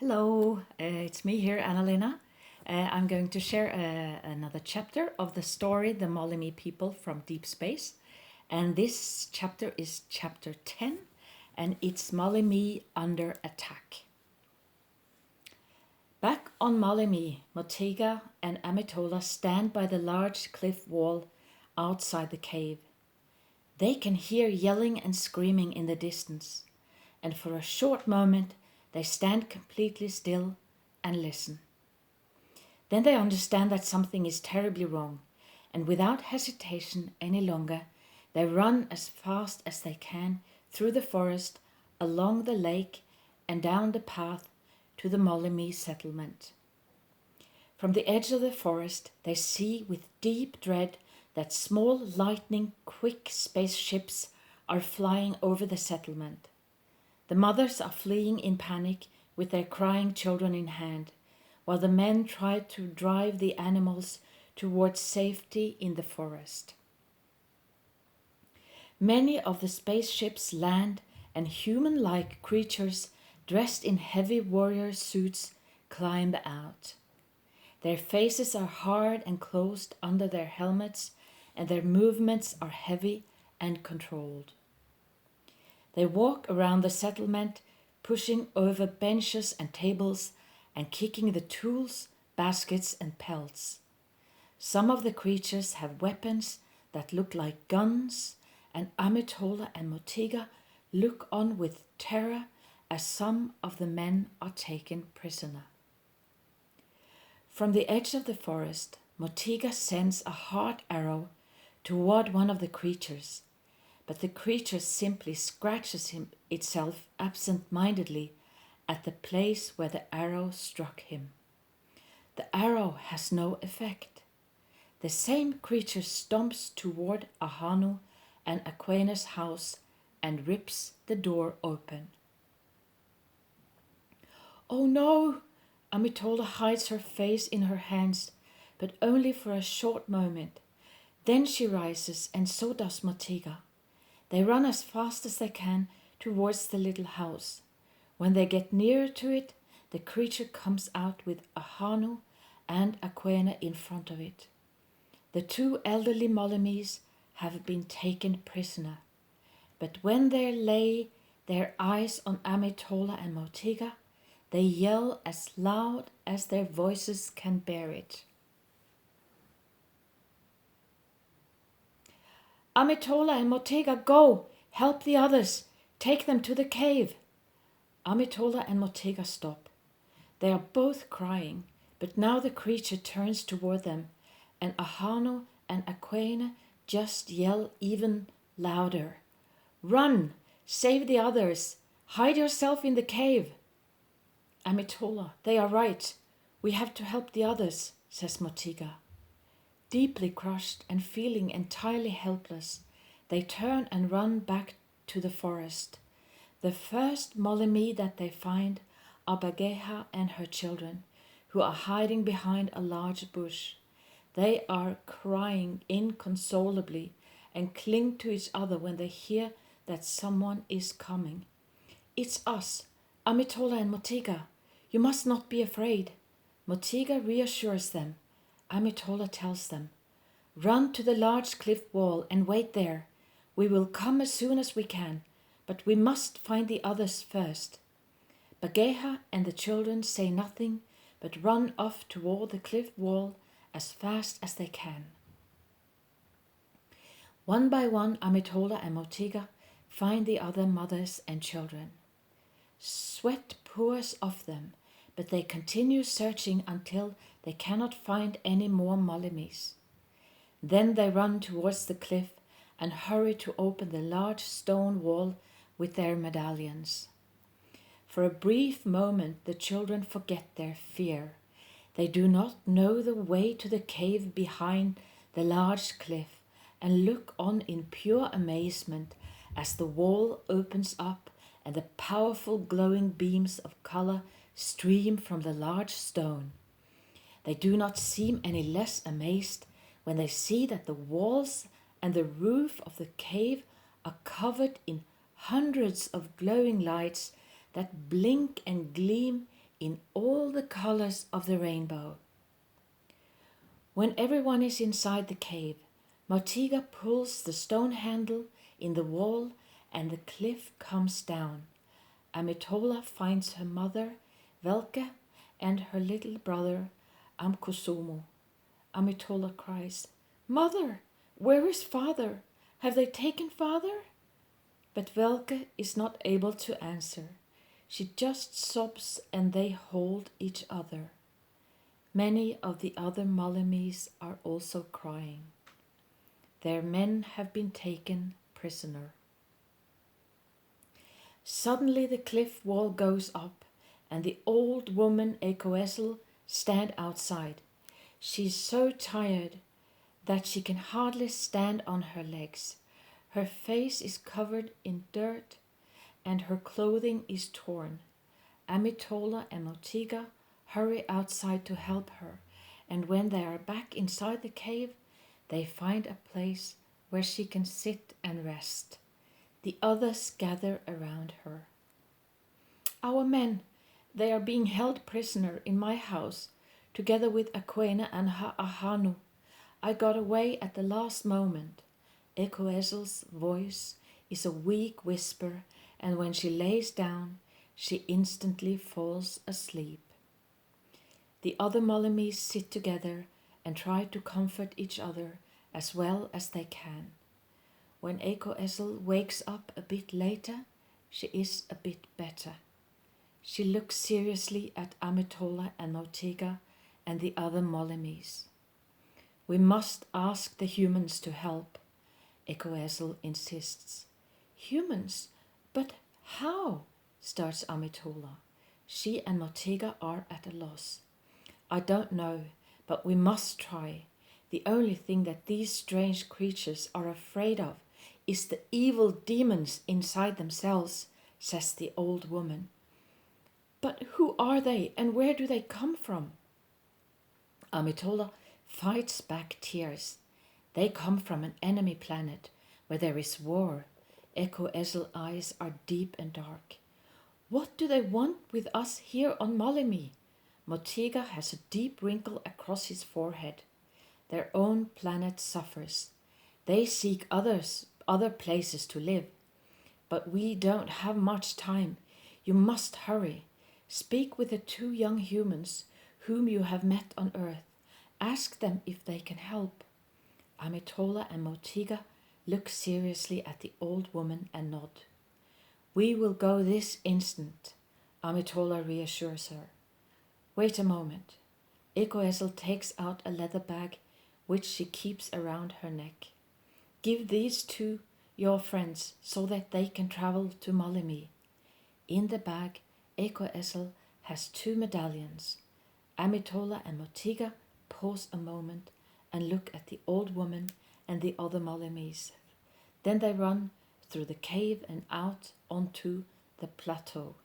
Hello, it's me here, Annalena. I'm going to share another chapter of the story The Mollimi People from Deep Space. And this chapter is chapter 10, and it's Mollimi under attack. Back on Mollimi, Motega and Amitola stand by the large cliff wall outside the cave. They can hear yelling and screaming in the distance, and for a short moment they stand completely still and listen. Then they understand that something is terribly wrong, and without hesitation any longer, they run as fast as they can through the forest, along the lake, and down the path to the Mollimi settlement. From the edge of the forest, they see with deep dread that small lightning-quick spaceships are flying over the settlement. The mothers are fleeing in panic with their crying children in hand, while the men try to drive the animals towards safety in the forest. Many of the spaceships land, and human-like creatures dressed in heavy warrior suits climb out. Their faces are hard and closed under their helmets, and their movements are heavy and controlled. They walk around the settlement, pushing over benches and tables and kicking the tools, baskets, and pelts. Some of the creatures have weapons that look like guns, and Amitola and Motega look on with terror as some of the men are taken prisoner. From the edge of the forest, Motega sends a hard arrow toward one of the creatures, but the creature simply scratches itself absent-mindedly at the place where the arrow struck him. The arrow has no effect. The same creature stomps toward Ahanu and Aquene's house and rips the door open. "Oh no!" Amitola hides her face in her hands, but only for a short moment. Then she rises, and so does Motega. They run as fast as they can towards the little house. When they get nearer to it, the creature comes out with Ahanu and Aquene in front of it. The two elderly Mollimis have been taken prisoner, but when they lay their eyes on Amitola and Motega, they yell as loud as their voices can bear it. "Amitola and Motega, go! Help the others! Take them to the cave!" Amitola and Motega stop. They are both crying, but now the creature turns toward them, and Ahanu and Aquene just yell even louder. "Run! Save the others! Hide yourself in the cave!" "Amitola, they are right. We have to help the others," says Motega. Deeply crushed and feeling entirely helpless, they turn and run back to the forest. The first Mollimi that they find are Bageha and her children, who are hiding behind a large bush. They are crying inconsolably and cling to each other when they hear that someone is coming. "It's us, Amitola and Motega. You must not be afraid." Motega reassures them. Amitola tells them, "Run to the large cliff wall and wait there. We will come as soon as we can, but we must find the others first." Bageha and the children say nothing, but run off toward the cliff wall as fast as they can. One by one, Amitola and Motega find the other mothers and children. Sweat pours off them, but they continue searching until they cannot find any more Mollimis. Then they run towards the cliff and hurry to open the large stone wall with their medallions. For a brief moment the children forget their fear. They do not know the way to the cave behind the large cliff and look on in pure amazement as the wall opens up and the powerful glowing beams of color stream from the large stone. They do not seem any less amazed when they see that the walls and the roof of the cave are covered in hundreds of glowing lights that blink and gleam in all the colors of the rainbow. When everyone is inside the cave, Motega pulls the stone handle in the wall and the cliff comes down. Amitola finds her mother, Velke, and her little brother, Amkusumu. Amitola cries, "Mother, where is father? Have they taken father?" But Velke is not able to answer. She just sobs and they hold each other. Many of the other Mollimis are also crying. Their men have been taken prisoner. Suddenly the cliff wall goes up and the old woman Ekoesel stands outside. She is so tired that she can hardly stand on her legs. Her face is covered in dirt and her clothing is torn. Amitola and Motega hurry outside to help her, and when they are back inside the cave, they find a place where she can sit and rest. The others gather around her. "Our men, they are being held prisoner in my house, together with Aquene and Ahanu. I got away at the last moment." Ekoesel's voice is a weak whisper, and when she lays down, she instantly falls asleep. The other Mollimis sit together and try to comfort each other as well as they can. When Ekoesel wakes up a bit later, she is a bit better. She looks seriously at Amitola and Motega and the other Mollimis. "We must ask the humans to help," Ekoesel insists. "Humans? But how?" starts Amitola. She and Motega are at a loss. "I don't know, but we must try. The only thing that these strange creatures are afraid of is the evil demons inside themselves," says the old woman. "But who are they and where do they come from?" Amitola fights back tears. "They come from an enemy planet where there is war." Ekoesel's eyes are deep and dark. "What do they want with us here on Mollimi?" Motega has a deep wrinkle across his forehead. Their own planet suffers. They seek other places to live. "But we don't have much time. You must hurry. Speak with the 2 young humans whom you have met on Earth. Ask them if they can help." Amitola and Motega look seriously at the old woman and nod. "We will go this instant," Amitola reassures her. "Wait a moment." Ekoesel takes out a leather bag which she keeps around her neck. "Give these to your friends so that they can travel to Mollimi." In the bag, Ekoesel has 2 medallions. Amitola and Motega pause a moment and look at the old woman and the other Mollimis. Then they run through the cave and out onto the plateau.